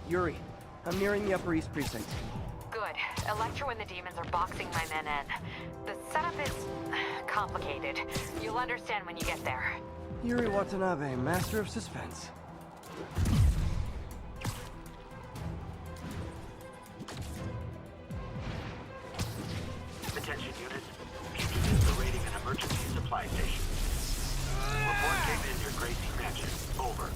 Yuri, I'm nearing the Upper East Precinct. Good. Electro and the demons are boxing my men in. The setup is complicated. You'll understand when you get there. Yuri Watanabe, master of suspense. Attention units. PPD is raiding an emergency supply station. Report came in near Gracie Mansion. Over.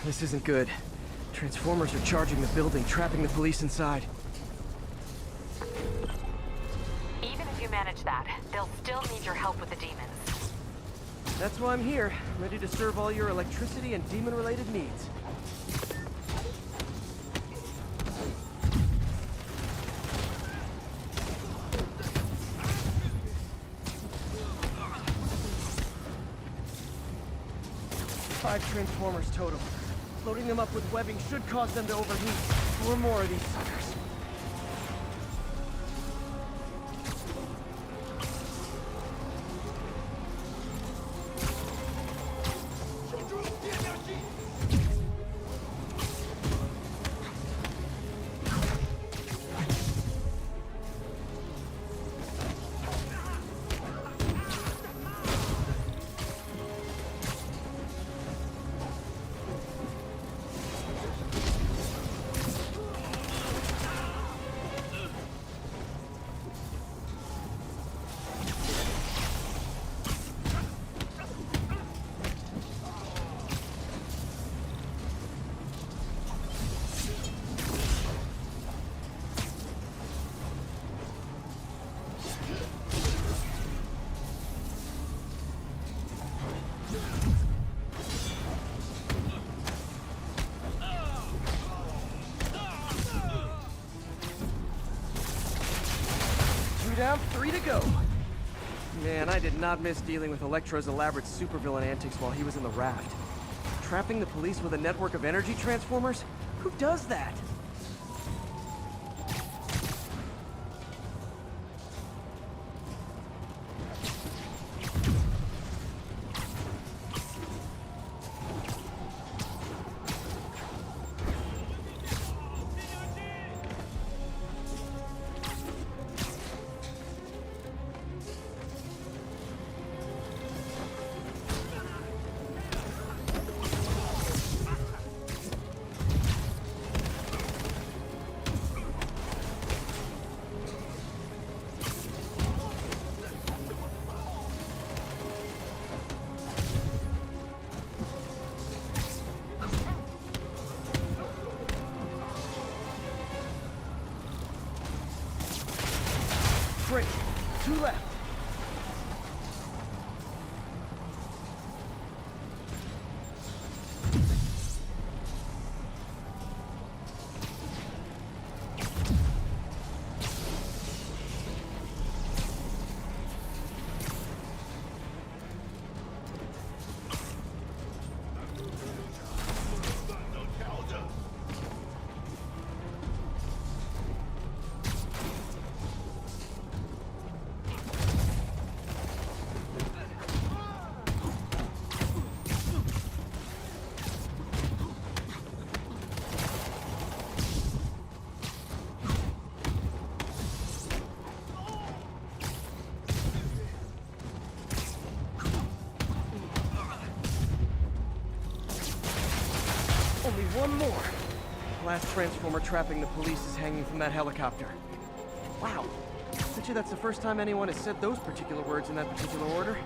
This isn't good. Transformers are charging the building, trapping the police inside. Even if you manage that, they'll still need your help with the demons. That's why I'm here, ready to serve all your electricity and demon-related needs. Five transformers total. Loading them up with webbing should cause them to overheat. 4 more of these suckers. go. Man, I did not miss dealing with Electro's elaborate supervillain antics while he was in the raft. Trapping the police with a network of energy transformers? Who does that? Great. 2 left. Only one more. Last transformer trapping the police is hanging from that helicopter. Wow. Bet you that's the first time anyone has said those particular words in that particular order.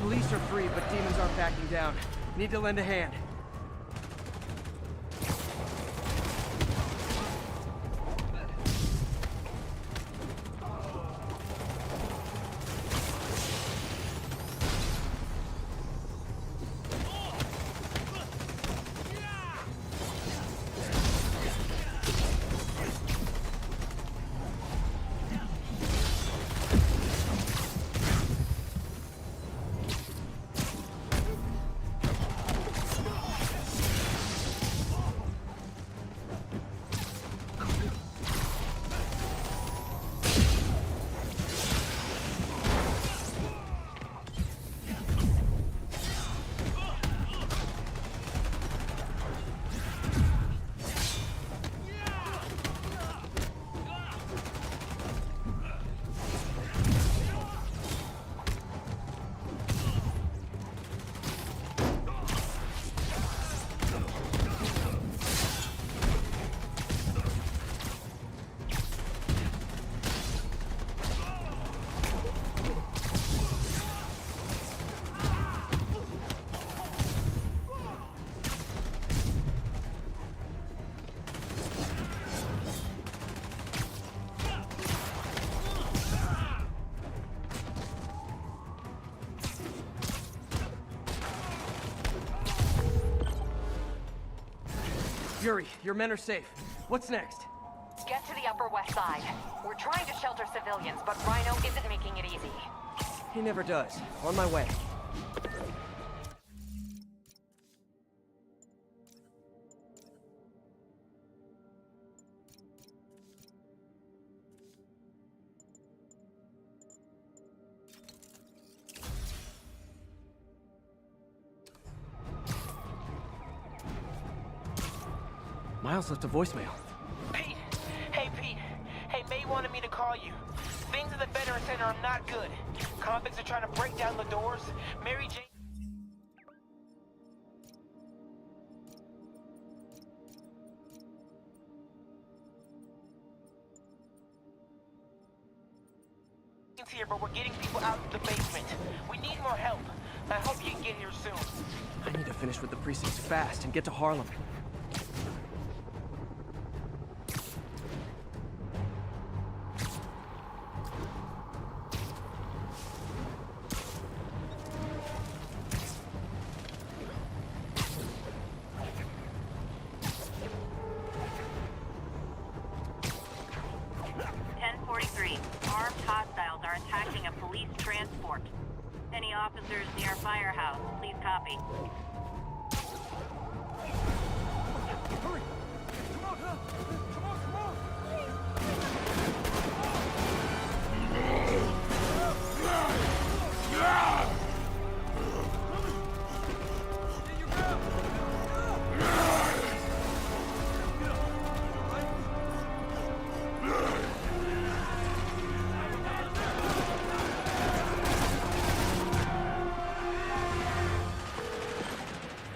Police are free, but demons aren't backing down. Need to lend a hand. Yuri, your men are safe. What's next? Get to the Upper West Side. We're trying to shelter civilians, but Rhino isn't making it easy. He never does. On my way. Miles left a voicemail. Pete! Hey, Pete. Hey, May wanted me to call you. Things at the Veteran Center are not good. Convicts are trying to break down the doors. Mary Jane... here, but we're getting people out of the basement. We need more help. I hope you can get here soon. I need to finish with the precincts fast and get to Harlem. Armed hostiles are attacking a police transport. Any officers near Firehouse, please copy. Hurry! Come on, huh? Come on, come on! Get your ground!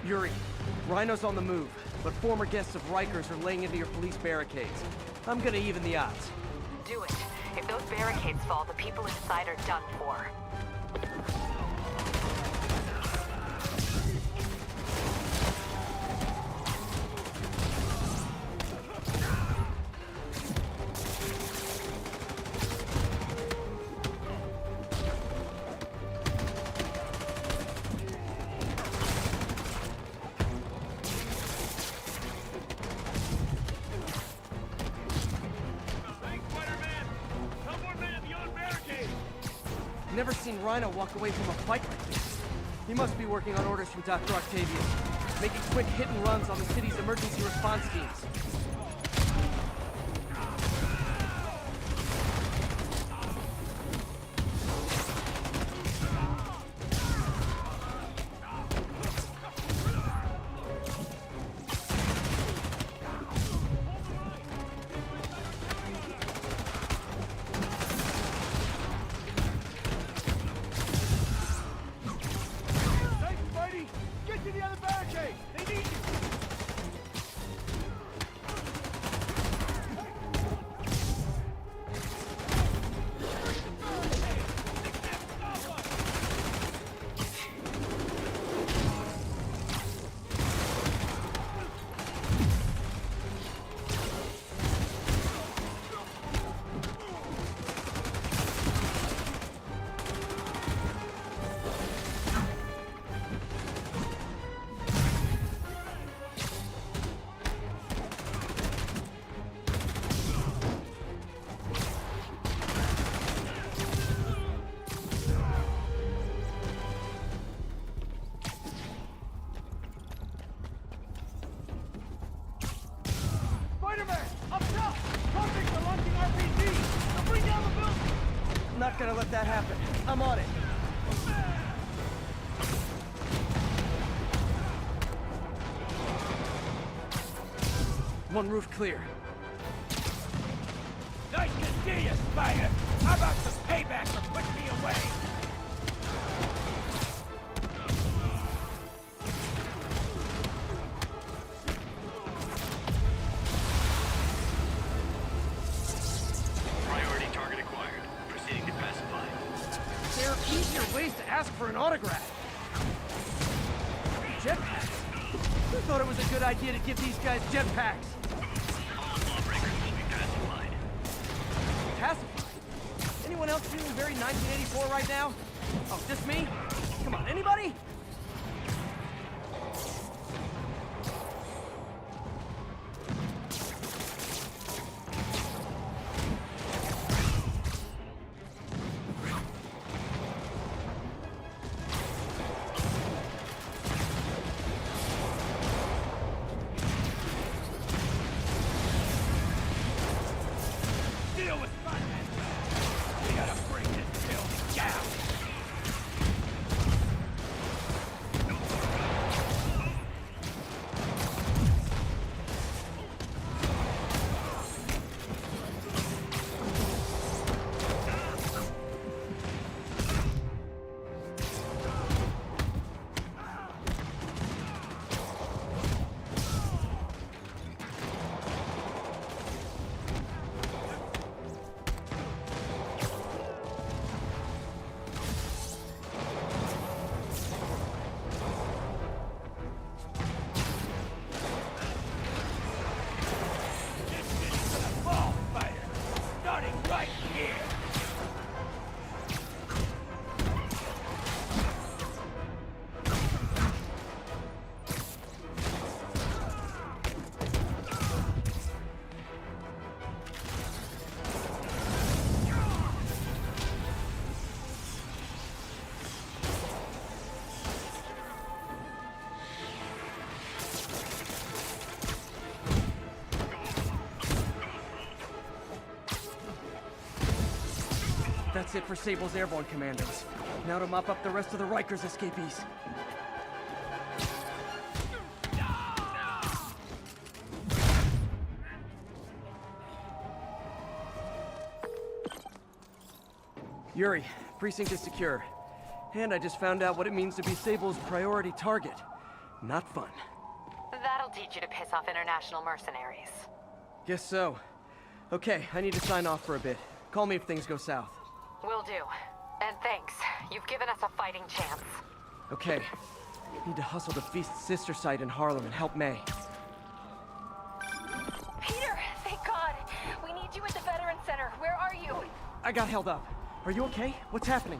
Yuri, Rhino's on the move, but former guests of Rikers are laying into your police barricades. I'm gonna even the odds. Do it. If those barricades fall, the people inside are done for. Never seen Rhino walk away from a fight like this. He must be working on orders from Dr. Octavius, making quick hit and runs on the city's emergency response teams. Spiderman! Up top! Convicts are launching RPGs! They'll bring down the building! I'm not gonna let that happen. I'm on it. One roof clear. Nice to see you, Spider! How about some payback for putting me away? Priority target acquired. Proceeding to pacify. There are easier ways to ask for an autograph. Jetpacks? Who thought it was a good idea to give these guys jetpacks? All lawbreakers will be pacified. Pacified? Anyone else feeling very 1984 right now? Oh, just me? Come on, anybody? We gotta bring this building down. That's it for Sable's airborne commandos. Now to mop up the rest of the Rikers escapees. Yuri, precinct is secure. And I just found out what it means to be Sable's priority target. Not fun. That'll teach you to piss off international mercenaries. Guess so. Okay, I need to sign off for a bit. Call me if things go south. Will do. And thanks. You've given us a fighting chance. Okay. Need to hustle to Feast's sister site in Harlem and help May. Peter, thank God. We need you at the Veteran Center. Where are you? I got held up. Are you okay? What's happening?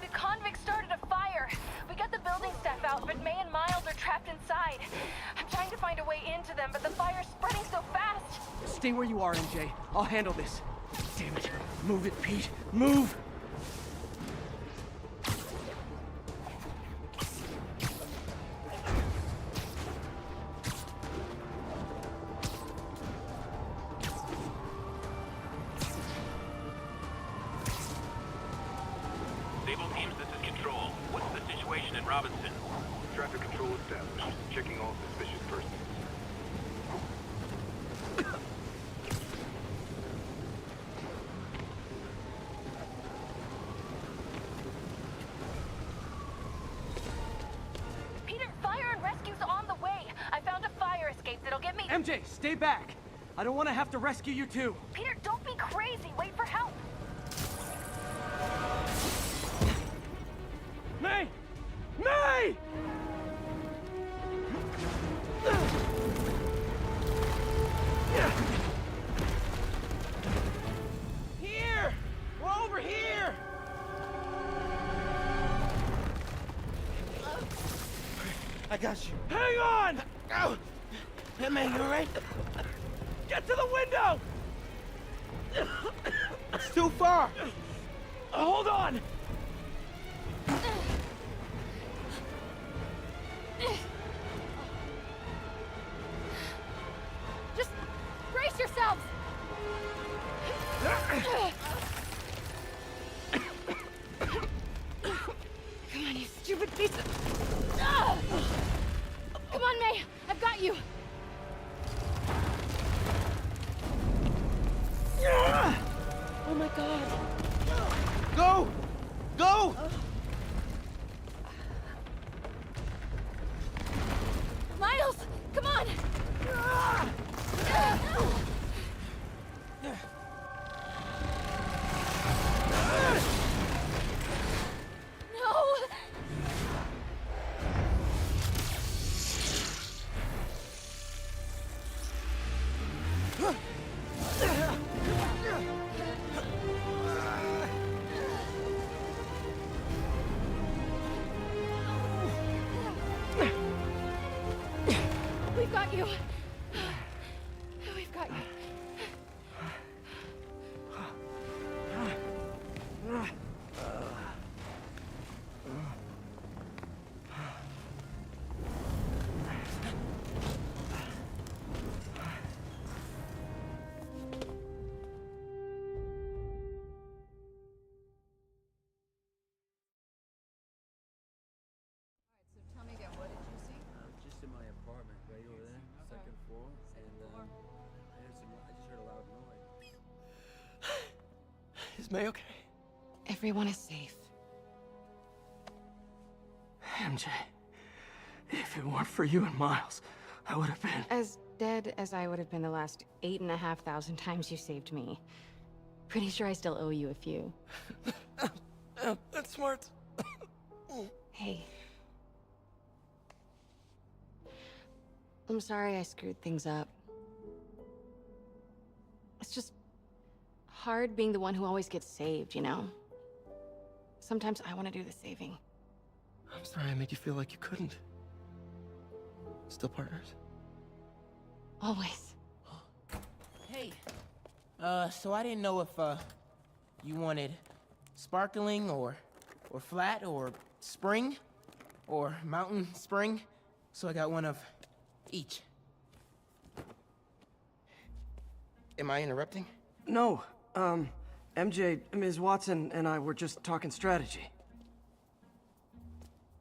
The convicts started a fire. We got the building staff out, but May and Miles are trapped inside. I'm trying to find a way into them, but the fire's spreading so fast. Stay where you are, MJ. I'll handle this. Damn it. Move it, Pete. Move! Sable teams, this is Control. What's the situation in Robinson? Traffic control established. Checking all suspicious persons. Peter, fire and rescue's on the way. I found a fire escape that'll get me... MJ, stay back! I don't want to have to rescue you too. Peter, don't be crazy. Wait for help. May! May! Here! We're over here! I got you. Hang on! Oh! Hey, man, you alright? Get to the window! It's too far. Hold on! Just brace yourselves. Come on, you stupid piece of... Come on, May. I've got you. Oh my God. Go! Go! Miles, come on. No. We've got you. We've got you. Is May okay? Everyone is safe. MJ, if it weren't for you and Miles, I would have been... As dead as I would have been the last 8,500 times you saved me. Pretty sure I still owe you a few. That's smart. Hey. I'm sorry I screwed things up. It's just hard being the one who always gets saved, you know? Sometimes I want to do the saving. I'm sorry I made you feel like you couldn't. Still partners? Always. Hey. So I didn't know if, you wanted sparkling or flat or spring or mountain spring. So I got one of each. Am I interrupting? No. MJ, Ms. Watson, and I were just talking strategy.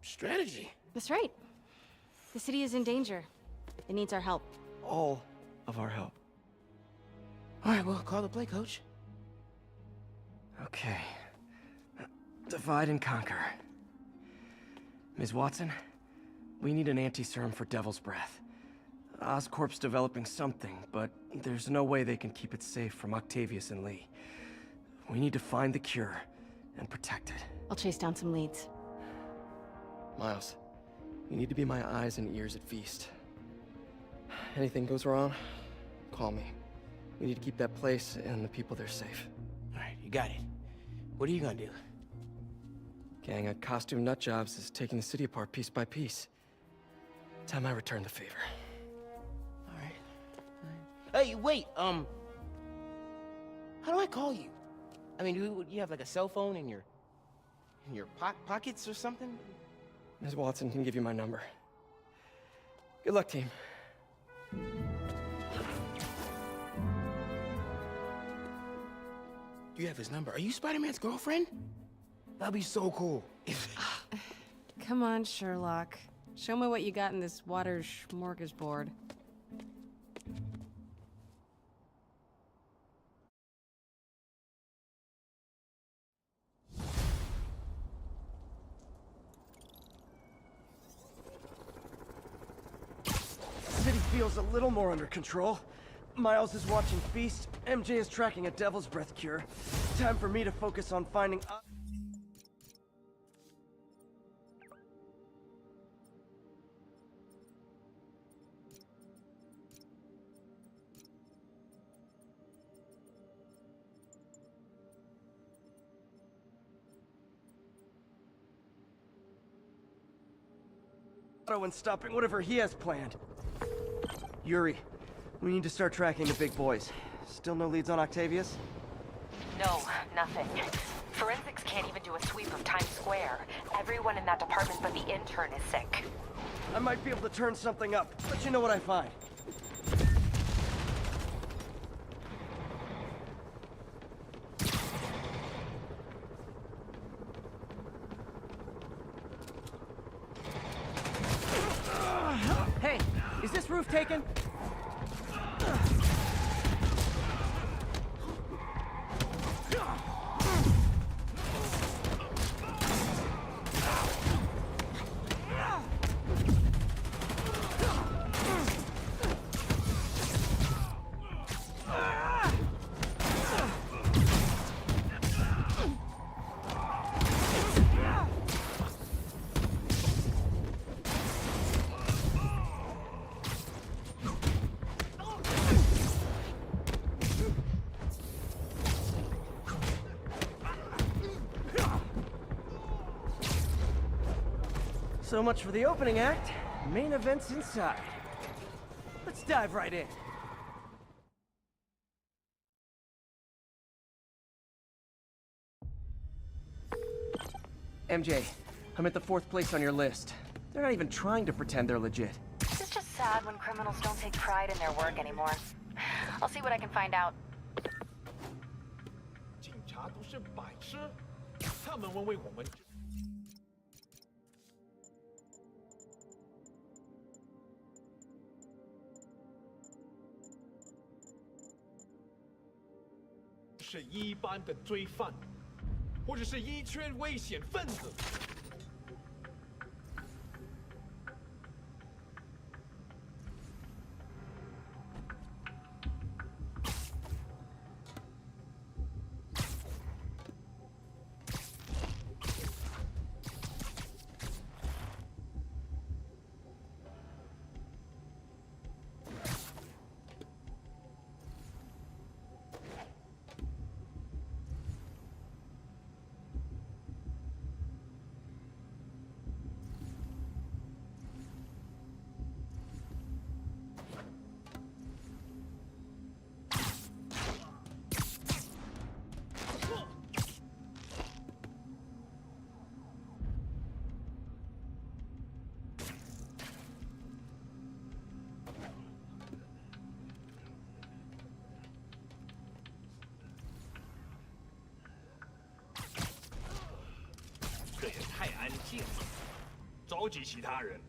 Strategy? That's right. The city is in danger. It needs our help. All of our help. All right, well, call the play, coach. Okay. Divide and conquer. Ms. Watson, we need an anti-serum for Devil's Breath. Oscorp's developing something, but there's no way they can keep it safe from Octavius and Lee. We need to find the cure and protect it. I'll chase down some leads. Miles, you need to be my eyes and ears at Feast. Anything goes wrong, call me. We need to keep that place and the people there safe. All right, you got it. What are you gonna do? Gang of costume nutjobs is taking the city apart piece by piece. Time I return the favor. All right. Hey, wait, how do I call you? I mean, do you have like a cell phone in your pockets or something? Ms. Watson can give you my number. Good luck, team. You have his number. Are you Spider-Man's girlfriend? That'd be so cool. Come on, Sherlock. Show me what you got in this water smorgasbord. City feels a little more under control. Miles is watching Feast. MJ is tracking a Devil's Breath cure. Time for me to focus on finding... and stopping whatever he has planned. Yuri, we need to start tracking the big boys. Still no leads on Octavius? No, nothing. Forensics can't even do a sweep of Times Square. Everyone in that department but the intern is sick. I might be able to turn something up, but you know what I find. Hey, is this roof taken? So much for the opening act. Main event's inside. Let's dive right in. MJ, I'm at the 4th place on your list. They're not even trying to pretend they're legit. It's just sad when criminals don't take pride in their work anymore. I'll see what I can find out. 警察都是白痴，他们会为我们。是一般的罪犯，或者是一圈危险分子。这也太安静了，召集其他人。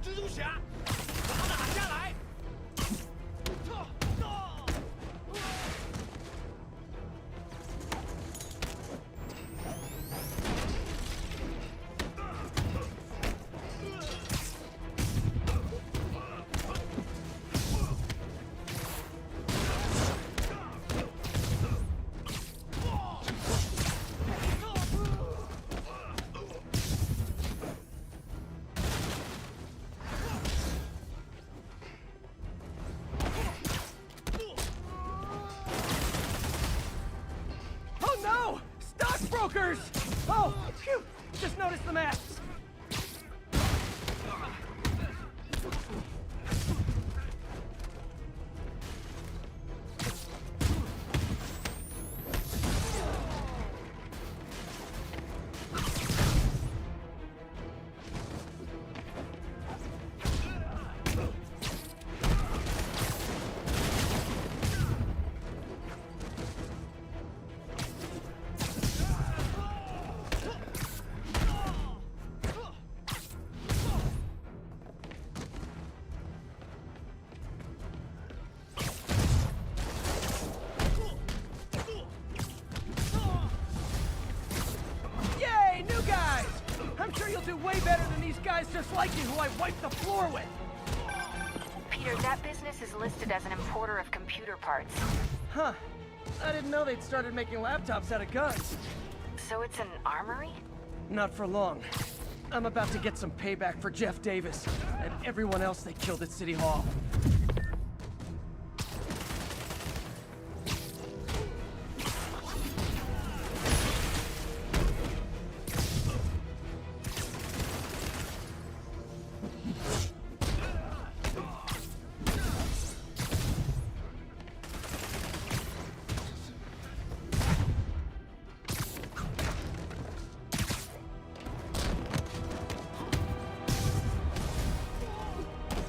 蜘蛛侠，打下来！Oh no! Stockbrokers! Oh, phew! Just noticed the masks. Yay, new guys! I'm sure you'll do way better than these guys just like you who I wiped the floor with. Peter, that business is listed as an importer of computer parts. Huh. I didn't know they'd started making laptops out of guns. So it's an armory? Not for long. I'm about to get some payback for Jeff Davis and everyone else they killed at City Hall.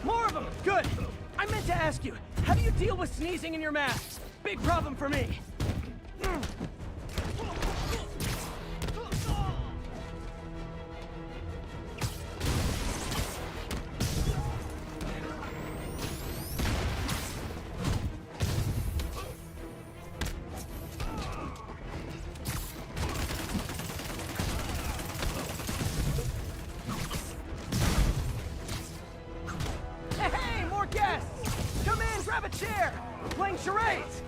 More of them! Good! I meant to ask you, how do you deal with sneezing in your mask? Big problem for me. Hey, more guests! Come in, grab a chair! We're playing charades!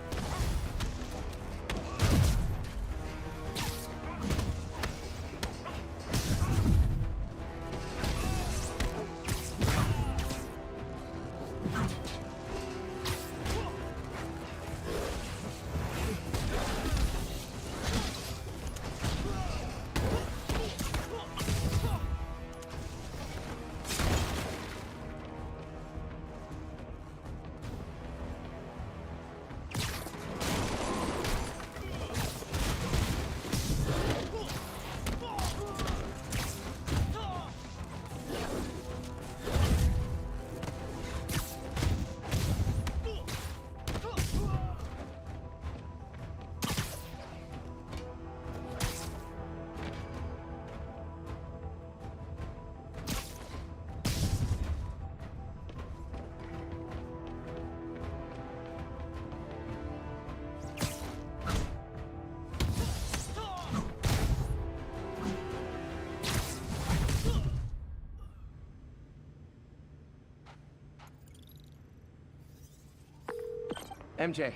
MJ,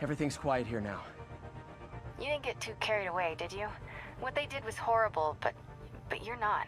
everything's quiet here now. You didn't get too carried away, did you? What they did was horrible, but you're not.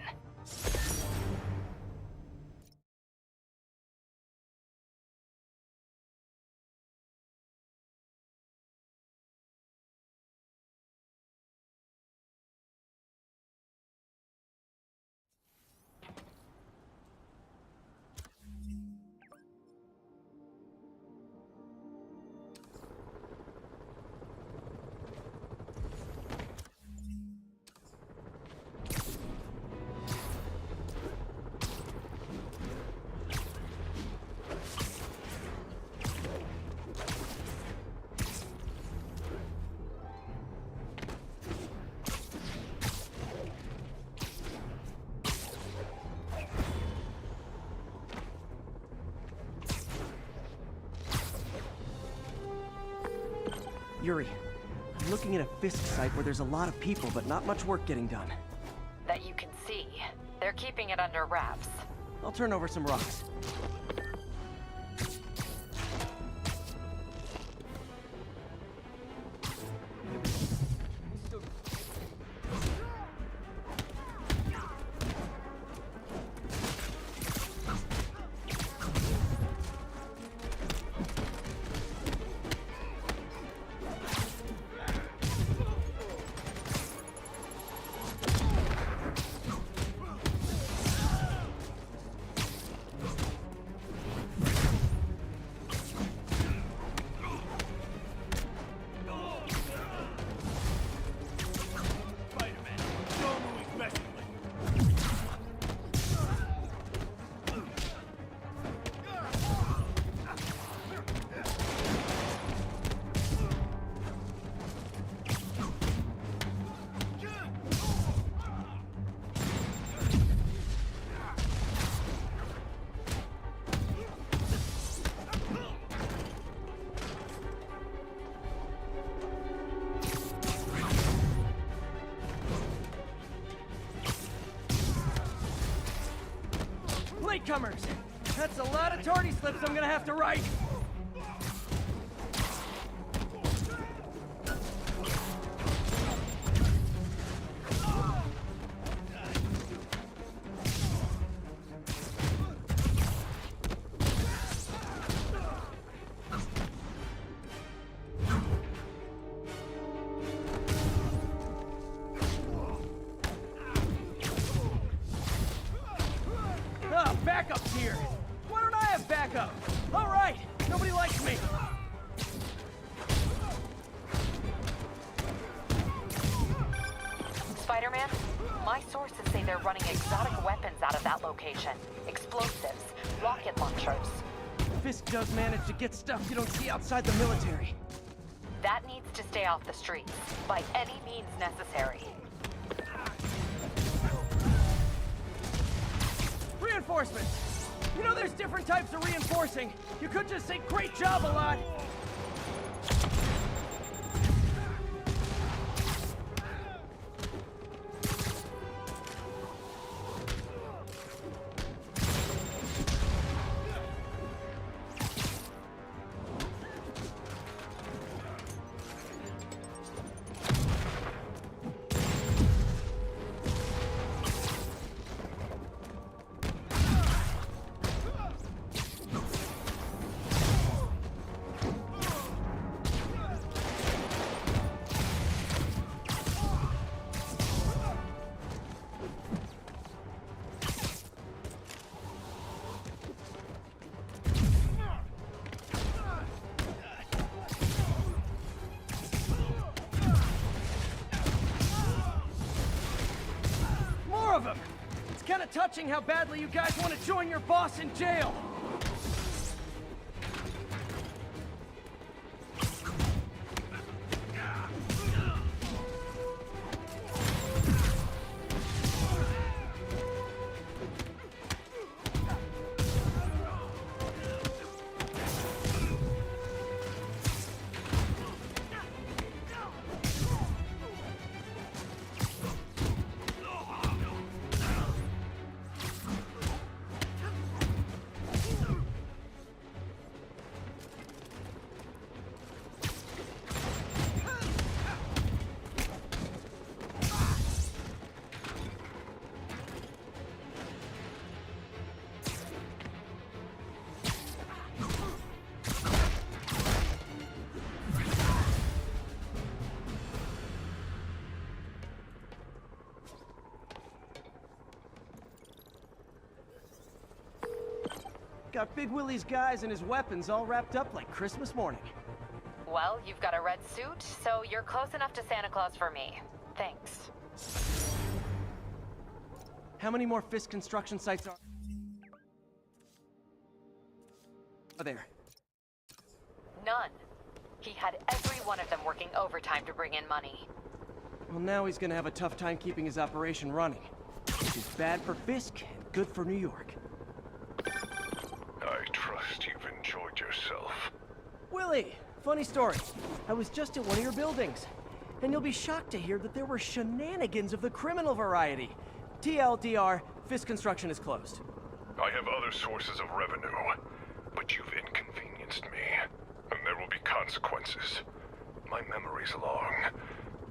Yuri, I'm looking at a Fisk site where there's a lot of people, but not much work getting done. That you can see. They're keeping it under wraps. I'll turn over some rocks. Latecomers! That's a lot of tardy slips I'm gonna have to write! Backup's here! Why don't I have backup? All right! Nobody likes me! Spider-Man, my sources say they're running exotic weapons out of that location. Explosives, rocket launchers. Fisk does manage to get stuff you don't see outside the military. That needs to stay off the streets, by any means necessary. Reinforcements! You know there's different types of reinforcing. You could just say great job a lot. Of them. It's kind of touching how badly you guys want to join your boss in jail. Got Big Willie's guys and his weapons all wrapped up like Christmas morning. Well, you've got a red suit, so you're close enough to Santa Claus for me. Thanks. How many more Fisk construction sites are there? None. He had every one of them working overtime to bring in money. Well, now he's gonna have a tough time keeping his operation running. Which is bad for Fisk and good for New York. I trust you've enjoyed yourself. Willie, funny story. I was just at one of your buildings. And you'll be shocked to hear that there were shenanigans of the criminal variety. TLDR, Fisk Construction is closed. I have other sources of revenue, but you've inconvenienced me, and there will be consequences. My memory's long.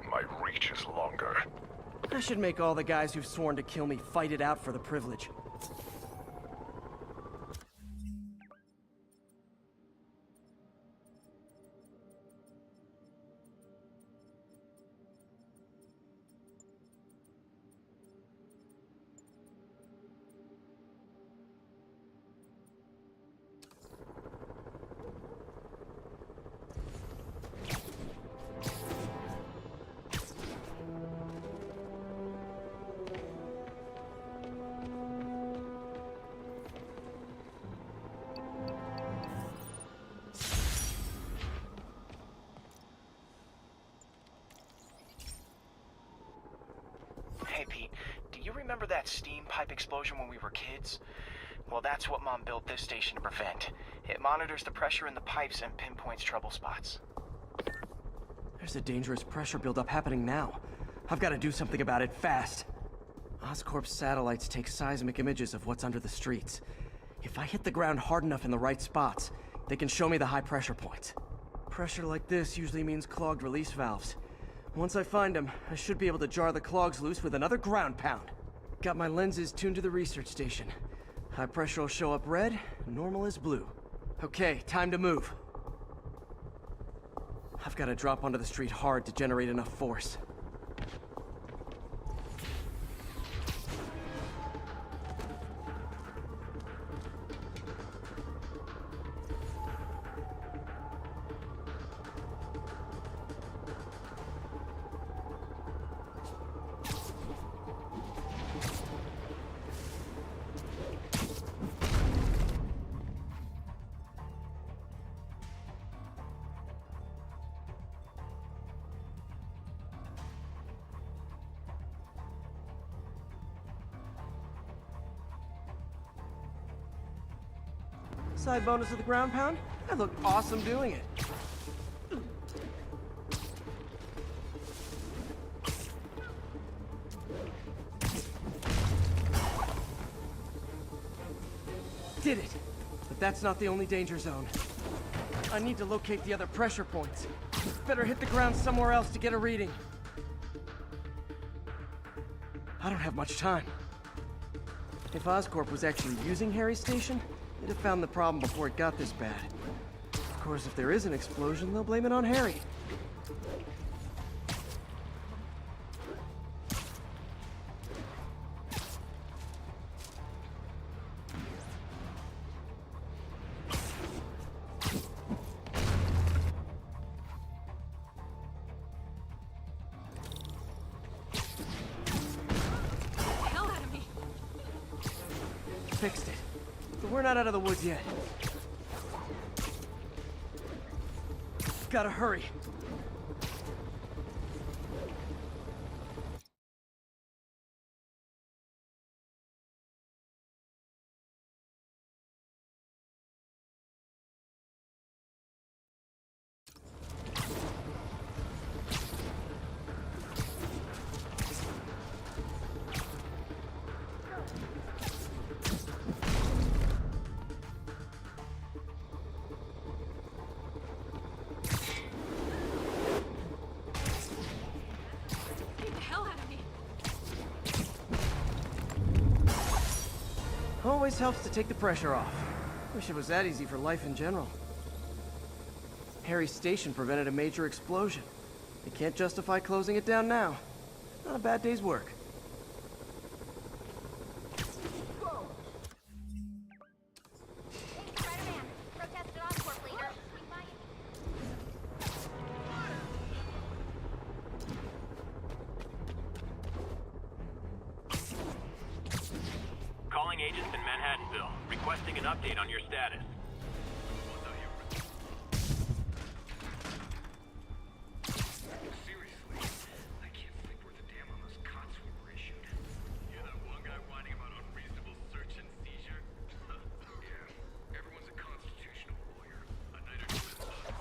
My reach is longer. I should make all the guys who've sworn to kill me fight it out for the privilege. Hey Pete, do you remember that steam pipe explosion when we were kids? Well, that's what Mom built this station to prevent. It monitors the pressure in the pipes and pinpoints trouble spots. There's a dangerous pressure buildup happening now. I've got to do something about it fast. Oscorp's satellites take seismic images of what's under the streets. If I hit the ground hard enough in the right spots, they can show me the high pressure points. Pressure like this usually means clogged release valves. Once I find them, I should be able to jar the clogs loose with another ground pound. Got my lenses tuned to the research station. High pressure will show up red, normal is blue. Okay, time to move. I've got to drop onto the street hard to generate enough force. Side bonus of the ground pound? I look awesome doing it. Did it! But that's not the only danger zone. I need to locate the other pressure points. Better hit the ground somewhere else to get a reading. I don't have much time. If Oscorp was actually using Harry's station, they'd have found the problem before it got this bad. Of course, if there is an explosion, they'll blame it on Harry. Fixed it. But we're not out of the woods yet. Gotta hurry. Always helps to take the pressure off. Wish it was that easy for life in general. Harry's station prevented a major explosion. They can't justify closing it down now. Not a bad day's work. an update on your status. Seriously, I can't sleep worth a damn on those cots we were issued. You're that one guy whining about unreasonable search and seizure? Yeah, everyone's a constitutional lawyer. A night or two is up.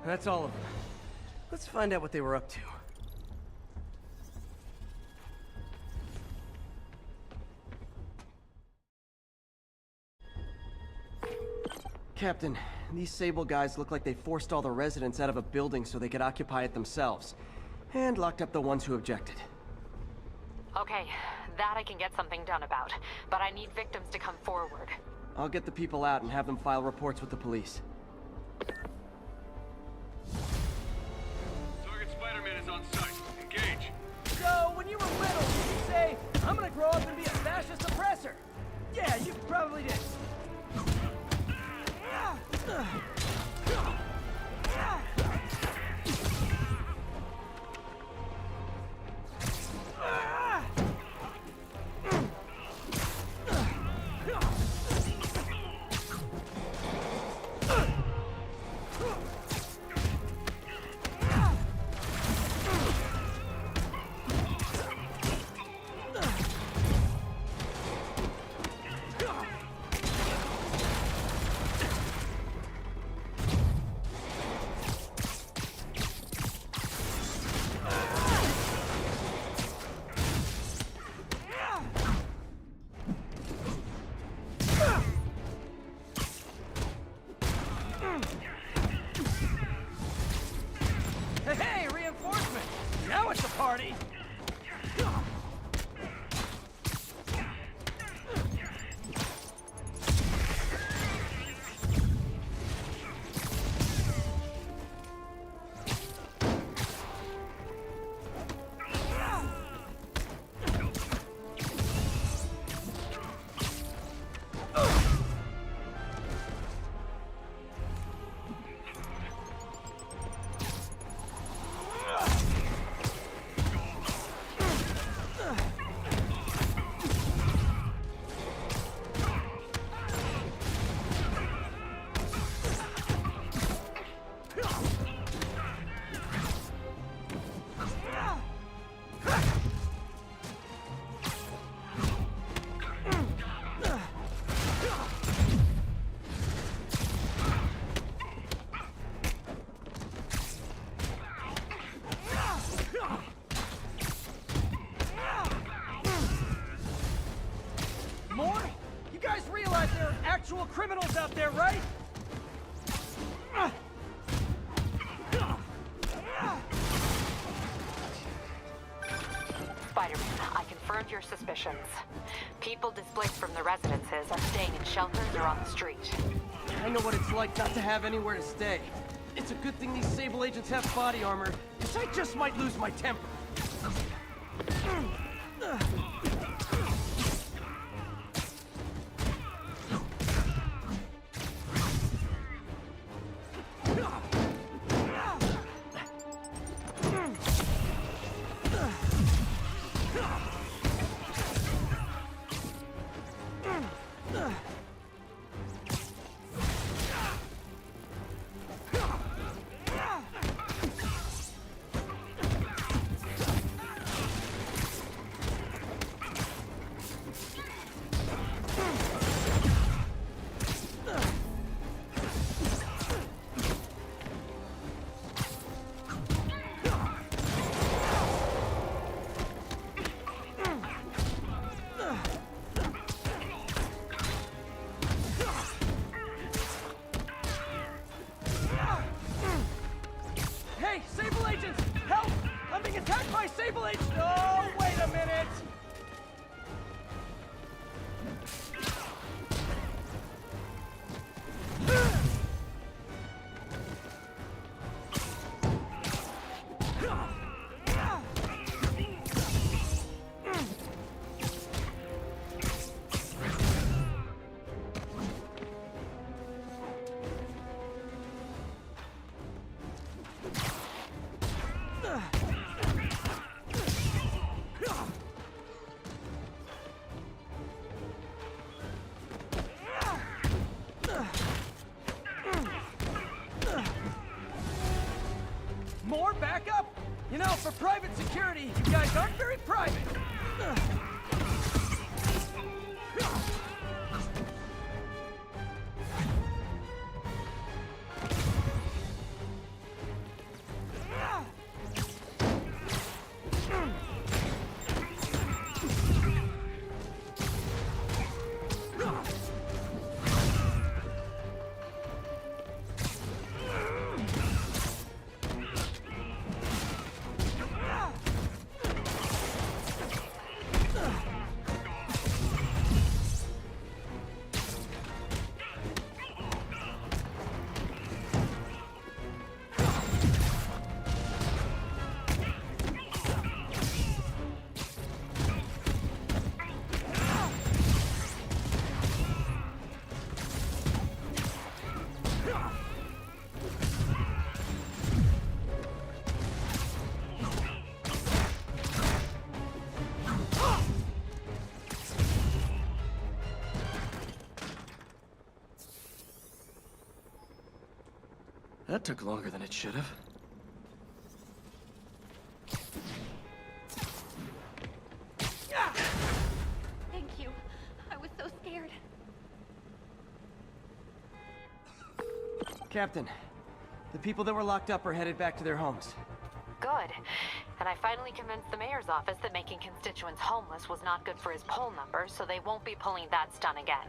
That's all of them. Let's find out what they were up to. Captain, these Sable guys look like they forced all the residents out of a building so they could occupy it themselves. And locked up the ones who objected. Okay, that I can get something done about, but I need victims to come forward. I'll get the people out and have them file reports with the police. Target Spider-Man is on site. Engage. So, when you were little, did you say, I'm gonna grow up and be a fascist oppressor? Yeah, you probably did. Hey, reinforcement! Now it's a party! actual criminals out there, right? Spider-Man, I confirmed your suspicions. People displaced from the residences are staying in shelters or on the street. I know what it's like not to have anywhere to stay. It's a good thing these Sable agents have body armor, because I just might lose my temper. Hey, Sable agents! Help! I'm being attacked by Sable agents! Oh, wait a minute! More backup? You know, for private security, you guys aren't very private. That took longer than it should have. Thank you. I was so scared. Captain, the people that were locked up are headed back to their homes. Good. And I finally convinced the mayor's office that making constituents homeless was not good for his poll numbers, so they won't be pulling that stunt again.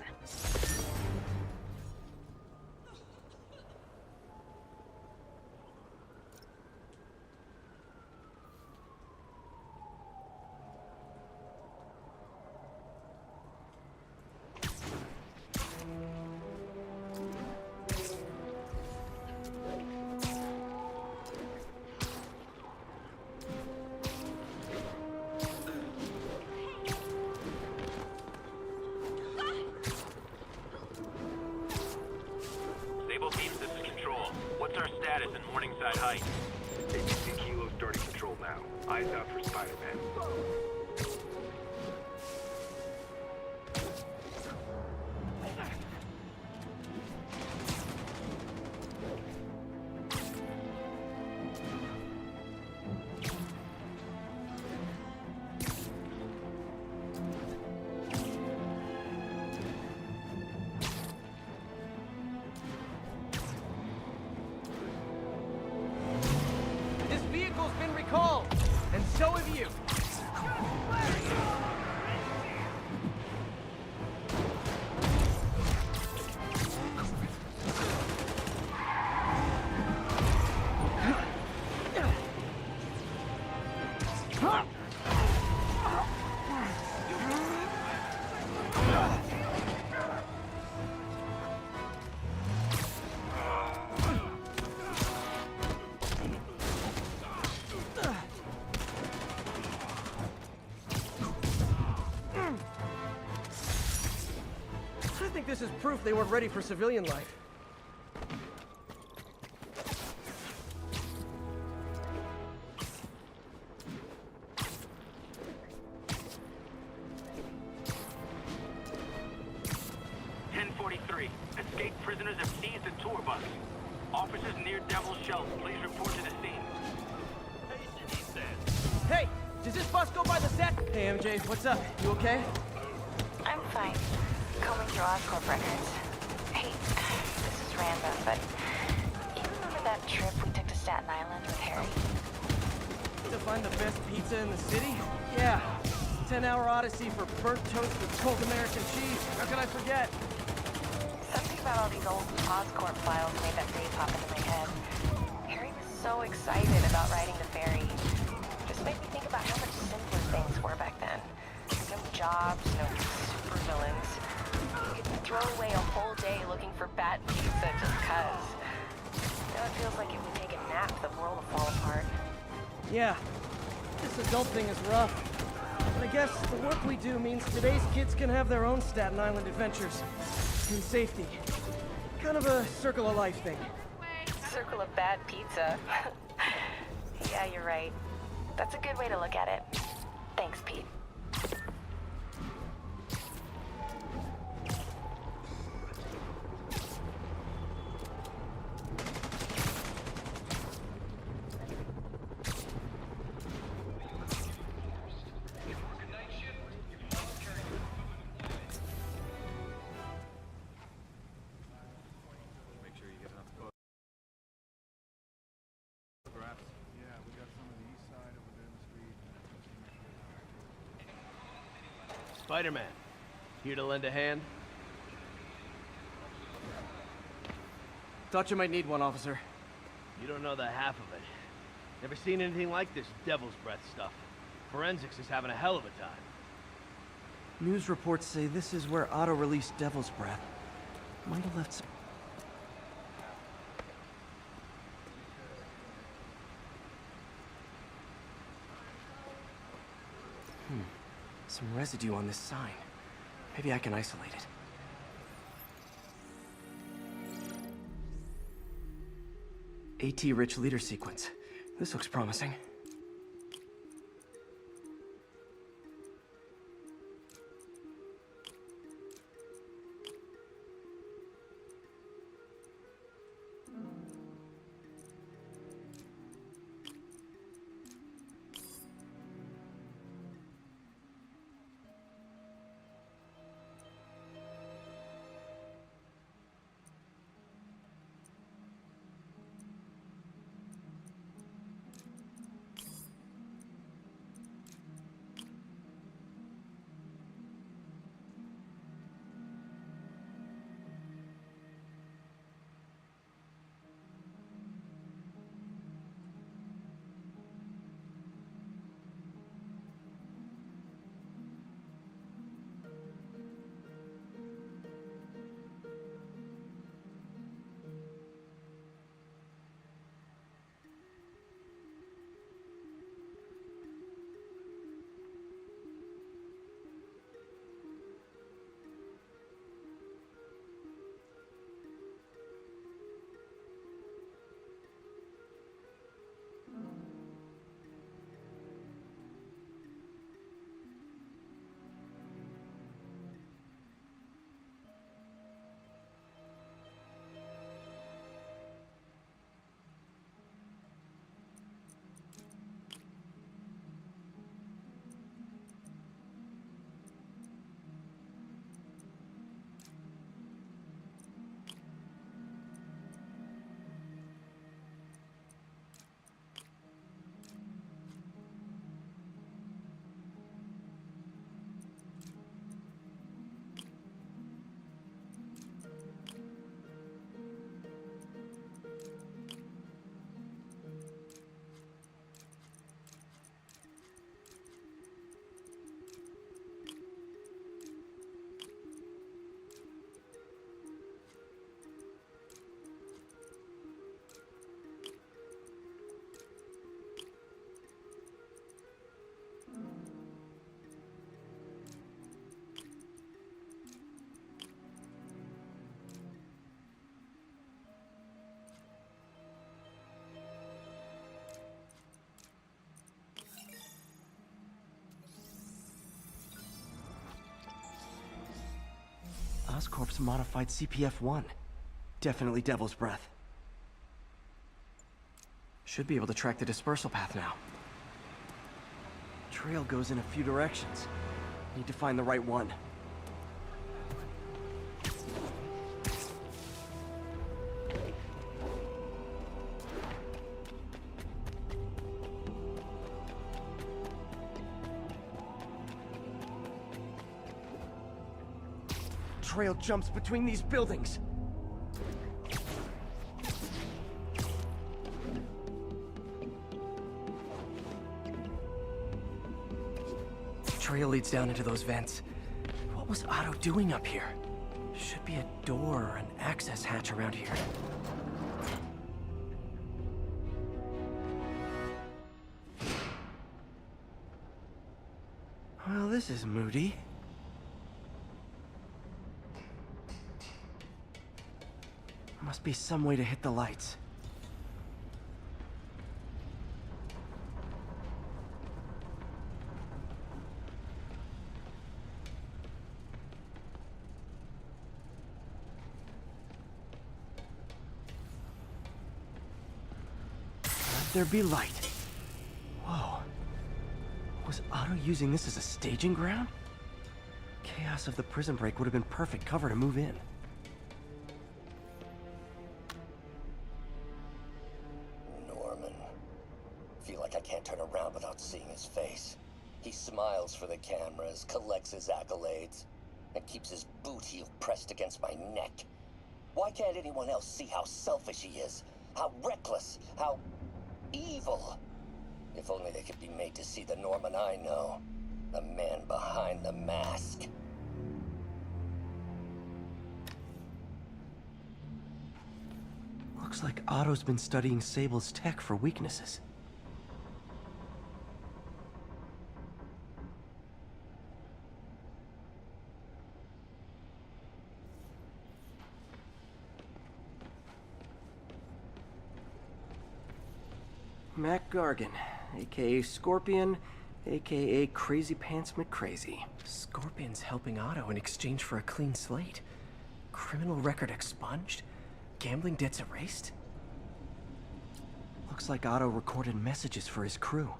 Sable Beams, this is Control. What's our status in Morningside Heights? ABC Kilo starting control now. Eyes out for Spider-Man. This vehicle's been recalled, and so have you. I think this is proof they weren't ready for civilian life. Escaped prisoners have seized a tour bus. Officers near Devil's Shelf, please report to the scene. Hey, does this bus go by the set? Hey, MJ, what's up? You okay? I'm fine. Combing through Oscorp records. Hey, this is random, but you remember that trip we took to Staten Island with Harry? To find the best pizza in the city? Yeah. 10-hour odyssey for burnt toast with cold American cheese. How could I forget? Something about all these old Oscorp files made that day pop into my head. Harry was so excited about riding the ferry. Just made me think about how much simpler things were back then. No jobs, no supervillains. You could throw away a whole day looking for bad pizza just cuz. Now it feels like if we take a nap, the world will fall apart. Yeah. This adult thing is rough. But I guess the work we do means today's kids can have their own Staten Island adventures. In safety. Kind of a circle of life thing. Circle of bad pizza. Yeah, you're right. That's a good way to look at it. Thanks, Pete. Spiderman, here to lend a hand? Thought you might need one, officer. You don't know the half of it. Never seen anything like this devil's breath stuff. Forensics is having a hell of a time. News reports say this is where Otto released Devil's Breath. Might have left some... Some residue on this sign. Maybe I can isolate it. AT-rich leader sequence. This looks promising. Oscorp's modified CPF-1. Definitely Devil's Breath. Should be able to track the dispersal path now. Trail goes in a few directions. Need to find the right one. Trail jumps between these buildings. Trail leads down into those vents. What was Otto doing up here? Should be a door or an access hatch around here. Well, this is moody. Must be some way to hit the lights. Let there be light. Whoa. Was Otto using this as a staging ground? Chaos of the prison break would have been perfect cover to move in. He smiles for the cameras, collects his accolades, and keeps his boot heel pressed against my neck. Why can't anyone else see how selfish he is? How reckless? How evil? If only they could be made to see the Norman I know. The man behind the mask. Looks like Otto's been studying Sable's tech for weaknesses. Mac Gargan, aka Scorpion, aka Crazy Pants McCrazy. Scorpion's helping Otto in exchange for a clean slate. Criminal record expunged? Gambling debts erased? Looks like Otto recorded messages for his crew.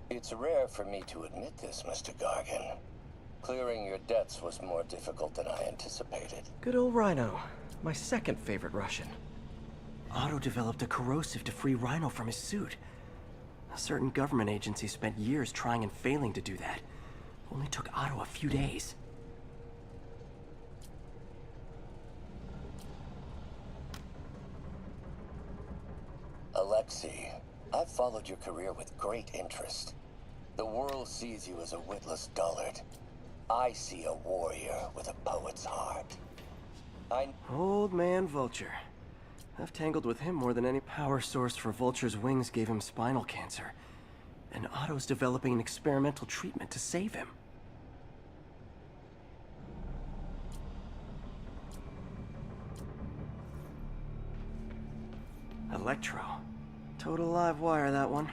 It's rare for me to admit this, Mr. Gargan. Clearing your debts was more difficult than I anticipated. Good old Rhino. My second favorite Russian. Otto developed a corrosive to free Rhino from his suit. A certain government agency spent years trying and failing to do that. Only took Otto a few days. Alexei, I've followed your career with great interest. The world sees you as a witless dullard. I see a warrior with a poet's heart. Old man Vulture. I've tangled with him more than any power source for Vulture's wings gave him spinal cancer. And Otto's developing an experimental treatment to save him. Electro. Total live wire, that one.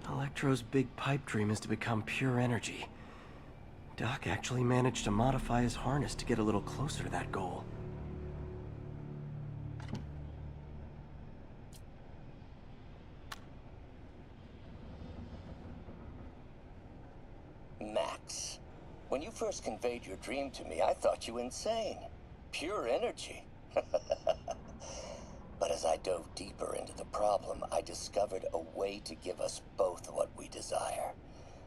Electro's big pipe dream is to become pure energy. Doc actually managed to modify his harness to get a little closer to that goal. Max, when you first conveyed your dream to me, I thought you insane. Pure energy. But as I dove deeper into the problem, I discovered a way to give us both what we desire.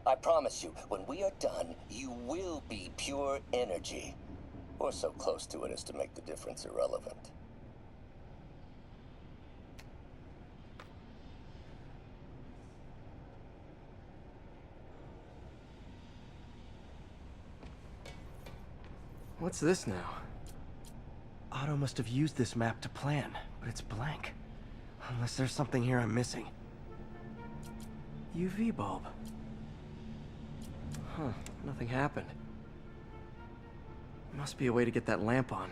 I promise you, when we are done, you will be pure energy. Or so close to it as to make the difference irrelevant. What's this now? Otto must have used this map to plan, but it's blank. Unless there's something here I'm missing. UV bulb. Huh, nothing happened. Must be a way to get that lamp on.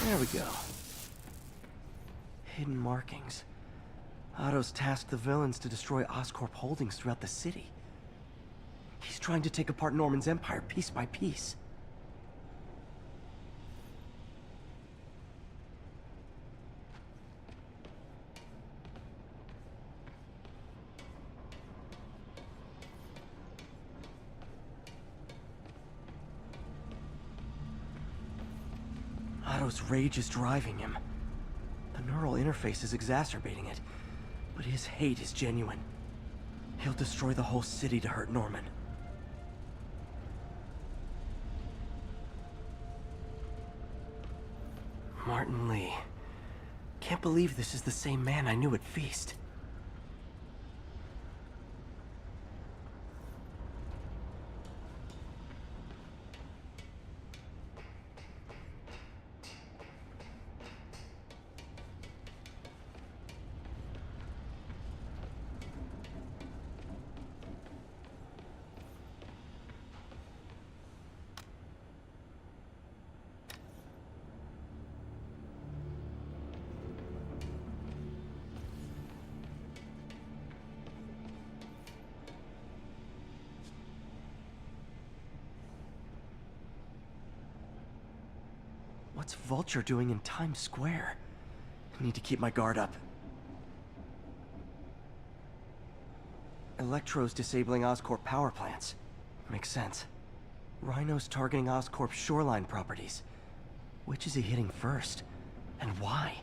There we go. Hidden markings. Otto's tasked the villains to destroy Oscorp holdings throughout the city. He's trying to take apart Norman's empire piece by piece. Otto's rage is driving him. The neural interface is exacerbating it, but his hate is genuine. He'll destroy the whole city to hurt Norman. Martin Lee. Can't believe this is the same man I knew at Feast. What's Vulture doing in Times Square? I need to keep my guard up. Electro's disabling Oscorp power plants. Makes sense. Rhino's targeting Oscorp's shoreline properties. Which is he hitting first? And why?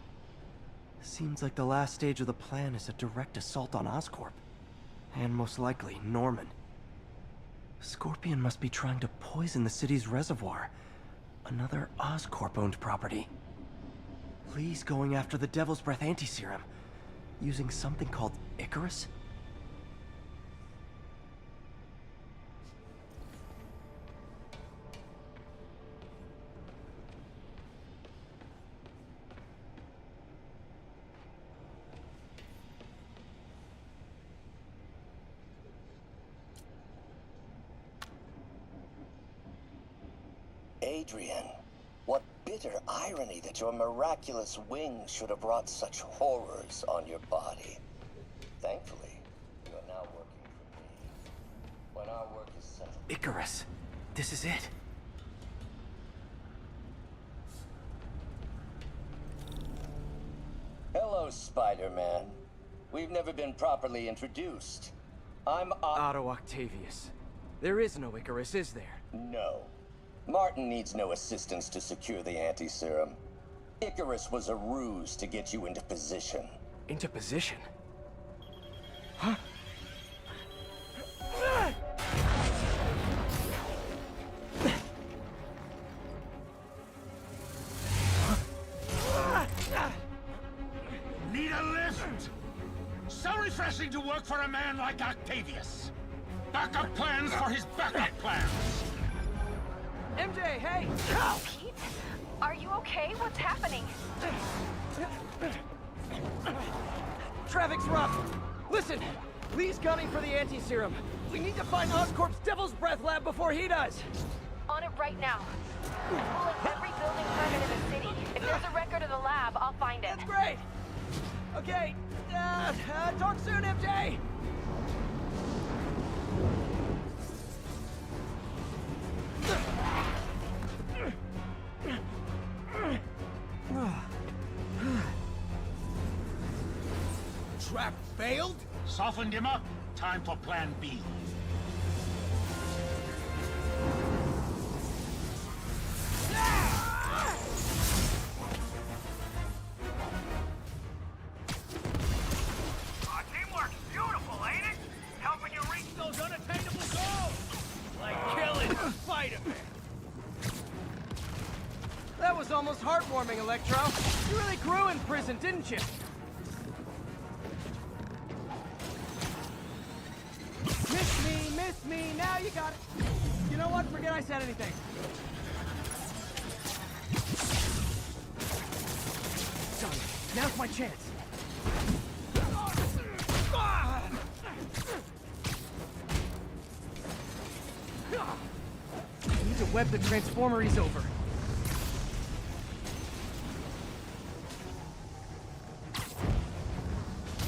Seems like the last stage of the plan is a direct assault on Oscorp. And most likely, Norman. Scorpion must be trying to poison the city's reservoir. Another Oscorp-owned property. Lee's going after the Devil's Breath anti-serum, using something called Icarus? Adrian, what bitter irony that your miraculous wings should have brought such horrors on your body. Thankfully, you are now working for me. When our work is settled... Icarus. This is it. Hello, Spider-Man. We've never been properly introduced. I'm Otto Octavius. There is no Icarus, is there? No. Martin needs no assistance to secure the anti-serum. Icarus was a ruse to get you into position. Into position? Huh? Need a lift? So refreshing to work for a man like Octavius. Backup plans for his backup plans. MJ, hey! Pete? Are you okay? What's happening? Traffic's rough. Listen, Lee's gunning for the anti-serum. We need to find Oscorp's Devil's Breath lab before he does. On it right now. Pulling every building permit in the city. If there's a record of the lab, I'll find it. That's great. Okay, talk soon, MJ. Trap failed? Softened him up. Time for plan B. Teamwork's beautiful, ain't it? Helping you reach those unattainable goals! Like killing Spider-Man. That was almost heartwarming, Electro. You really grew in prison, didn't you? Miss me, now you got it. You know what? Forget I said anything. Done. Now's my chance. I need to web the transformer he's over.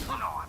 Come on,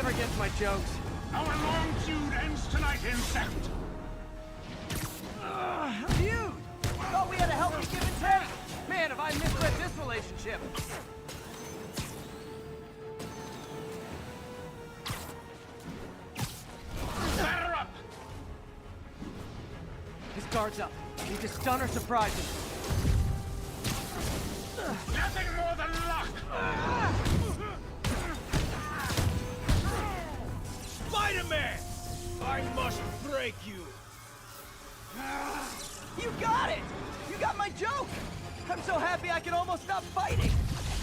ever gets my jokes. Our long feud ends tonight, insect. Feud! Thought we had a healthy give and take. Man, have I misread this relationship. Batter up! His guard's up. Need to stun or surprise him. Nothing more than luck! Spider-Man! I must break you! You got it! You got my joke! I'm so happy I can almost stop fighting!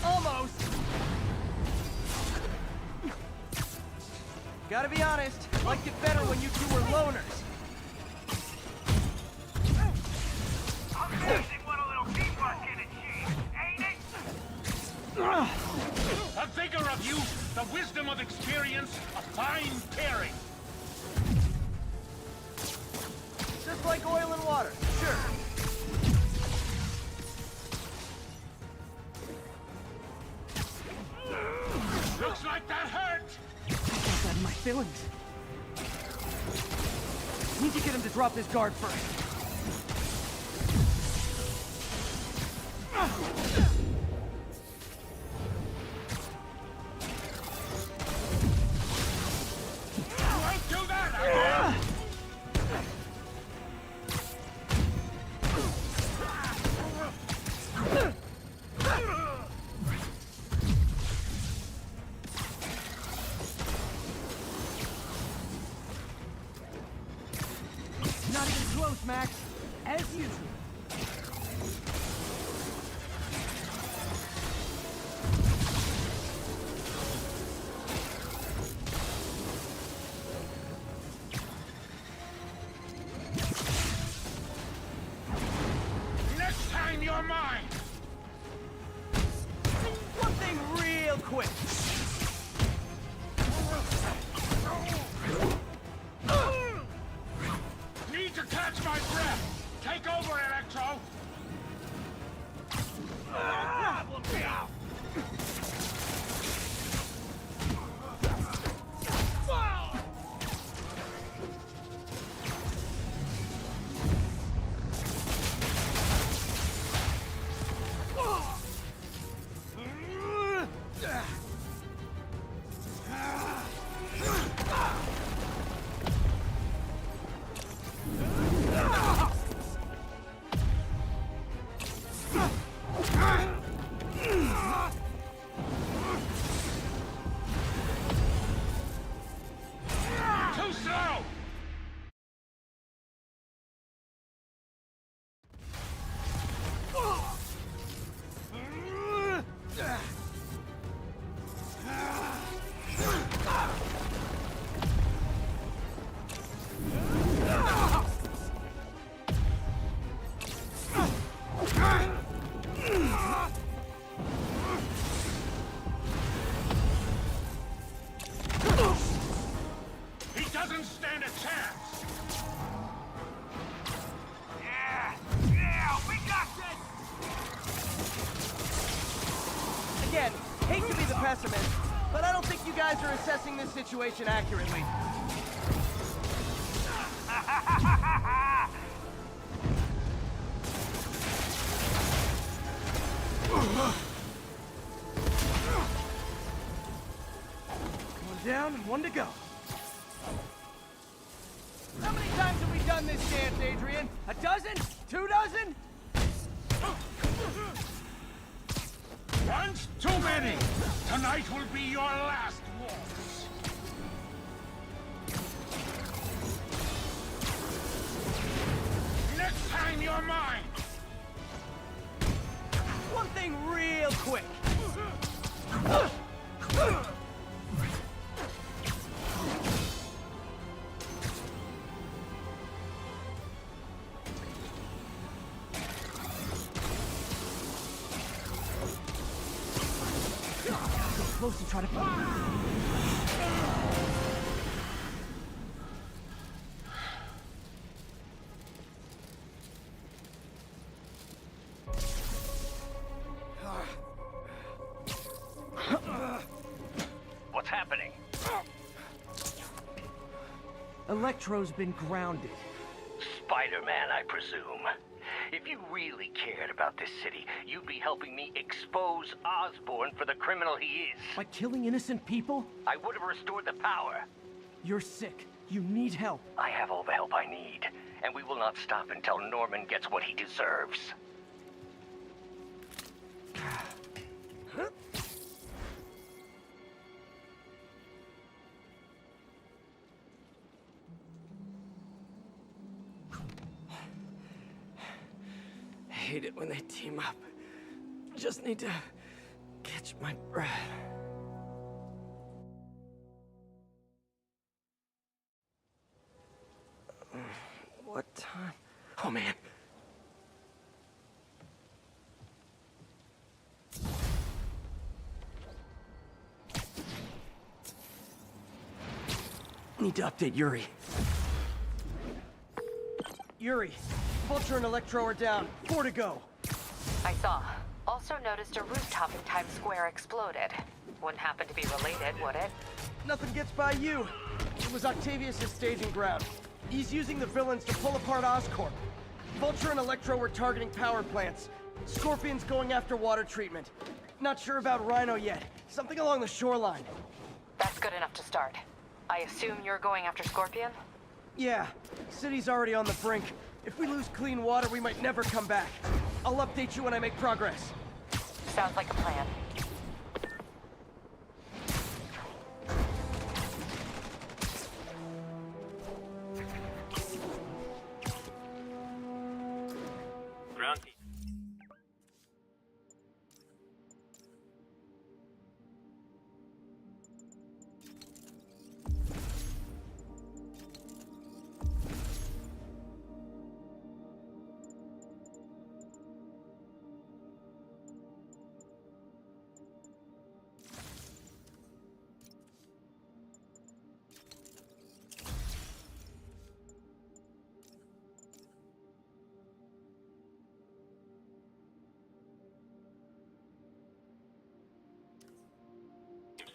Almost! Gotta be honest, liked it better when you two were loners. Amazing what a little teamwork can achieve, ain't it? The vigor of youth, the wisdom of experience, a fine pairing. Just like oil and water, sure. Looks like that hurt! Outside of my feelings. Need to get him to drop his guard first. Won't do that again! Not even close, Max. As usual. Next time you're mine! One thing real quick. Need to catch my breath! Take over, Electro! Problem now! Too slow! He doesn't stand a chance! Yeah, we got this! Again, hate to be the pessimist, but I don't think you guys are assessing this situation accurately. One down, one to go. How many times have we done this dance, Adrian? A dozen? 2 dozen? Once too many! Tonight will be your last waltz! Next time you're mine! One thing real quick. Close to try to What's happening? Electro's been grounded. Spider-Man, I presume. If you really cared about this city, you'd be helping me expose Osborn for the criminal he is. By killing innocent people? I would have restored the power. You're sick. You need help. I have all the help I need, and we will not stop until Norman gets what he deserves. I hate it when they team up. Just need to catch my breath. What time? Oh, man. Need to update Yuri. Yuri, Vulture and Electro are down. 4 to go. I saw. Also noticed a rooftop in Times Square exploded. Wouldn't happen to be related, would it? Nothing gets by you. It was Octavius' staging ground. He's using the villains to pull apart Oscorp. Vulture and Electro were targeting power plants. Scorpion's going after water treatment. Not sure about Rhino yet. Something along the shoreline. That's good enough to start. I assume you're going after Scorpion? Yeah. City's already on the brink. If we lose clean water, we might never come back. I'll update you when I make progress. Sounds like a plan. Ground team.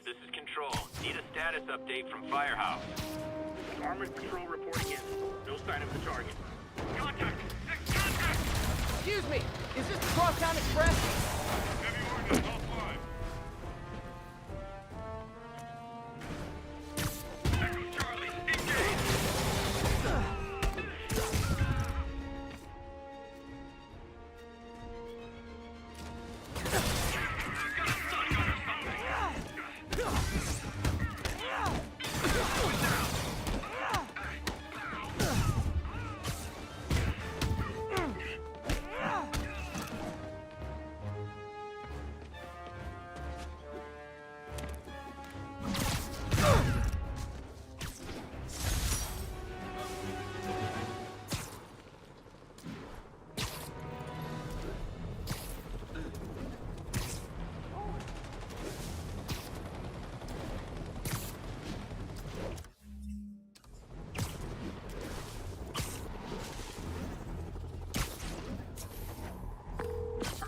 This is Control. Need a status update from Firehouse. Armored patrol reporting in. No sign of the target. Contact! Contact! Excuse me, is this the Crosstown Express? Heavy ordnance offline. Echo Charlie, engage!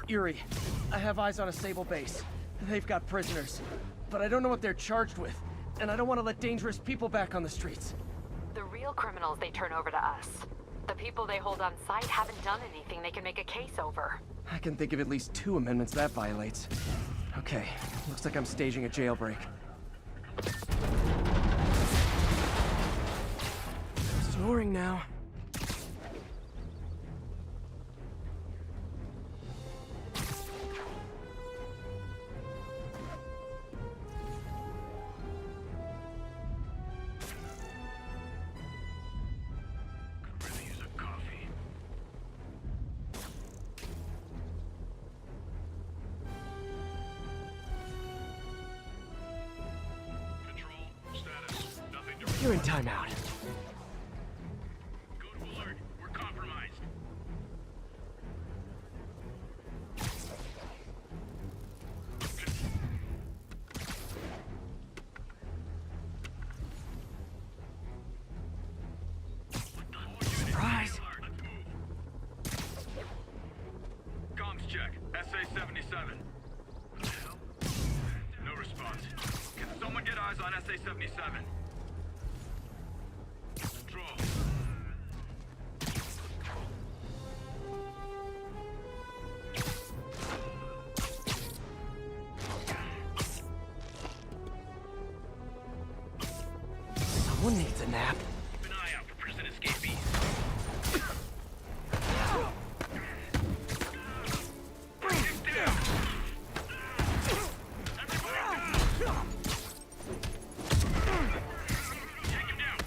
Yuri, I have eyes on a Sable base. They've got prisoners, but I don't know what they're charged with, and I don't want to let dangerous people back on the streets. The real criminals they turn over to us. The people they hold on site haven't done anything they can make a case over. I can think of at least 2 amendments that violates. Okay, looks like I'm staging a jailbreak. Snoring now. You're in timeout. Code alert. We're compromised. Surprise! Comms check. SA-77. No response. Can someone get eyes on SA-77? Control. One needs a nap. Keep an eye out for prison escapees. Bring him down! Take him down,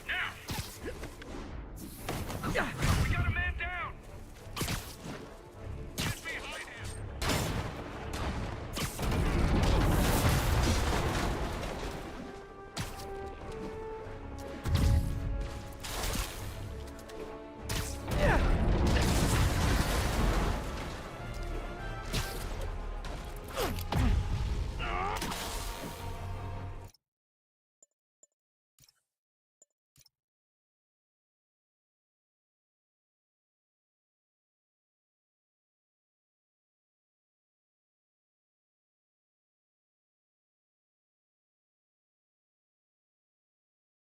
now!